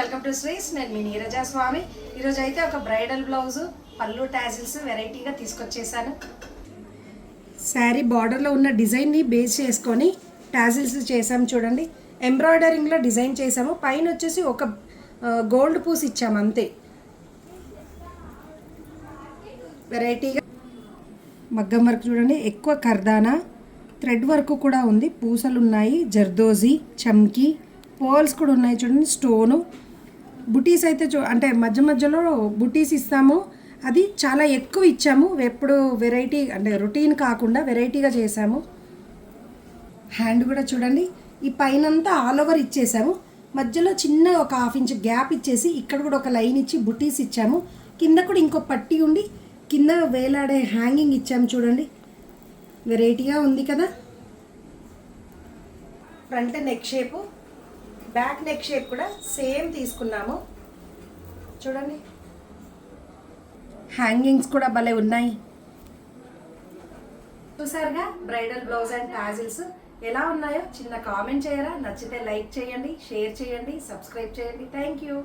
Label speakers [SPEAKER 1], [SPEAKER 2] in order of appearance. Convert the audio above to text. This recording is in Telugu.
[SPEAKER 1] Welcome to శ్రీస్. నేను మీ నీరజ స్వామి. ఈరోజు అయితే ఒక బ్రైడల్ బ్లౌజ్ పళ్ళు టాజిల్స్ వెరైటీగా తీసుకొచ్చేసాను. శారీ బార్డర్లో ఉన్న డిజైన్ని బేస్ చేసుకొని టాజిల్స్ చేసాము. చూడండి, ఎంబ్రాయిడరింగ్లో డిజైన్ చేసాము. పైన వచ్చేసి ఒక గోల్డ్ పూస్ ఇచ్చాము అంతే. వెరైటీగా మగ్గం వర్క్ చూడండి, ఎక్కువ కర్దానా థ్రెడ్ వర్క్ కూడా ఉంది. పూసలు ఉన్నాయి, జర్దోజీ, చమ్కీ, పోల్స్ కూడా ఉన్నాయి. చూడండి, స్టోను బుటీస్ అయితే అంటే మధ్య మధ్యలో బుటీస్ ఇస్తాము. అది చాలా ఎక్కువ ఇచ్చాము. ఎప్పుడు వెరైటీ అంటే రొటీన్ కాకుండా వెరైటీగా చేసాము. హ్యాండ్ కూడా చూడండి, ఈ పైనంతా ఆల్ ఓవర్ ఇచ్చేసాము. మధ్యలో చిన్న ఒక 1/2 ఇంచ్ గ్యాప్ ఇచ్చేసి ఇక్కడ కూడా ఒక లైన్ ఇచ్చి బుటీస్ ఇచ్చాము. కింద కూడా ఇంకో పట్టి ఉండి కింద వేలాడే హ్యాంగింగ్ ఇచ్చాము. చూడండి, వెరైటీగా ఉంది కదా. Front neck shape, back neck shape కూడా సేమ్ తీసుకున్నాము. చూడండి, హ్యాంగింగ్స్ కూడా భలే ఉన్నాయి. చూసారుగా బ్రైడల్ బ్లౌజ్ అండ్ టాజిల్స్ ఎలా ఉన్నాయో చిన్న కామెంట్ చేయరా. నచ్చితే లైక్ చేయండి, షేర్ చేయండి, సబ్స్క్రైబ్ చేయండి. Thank you.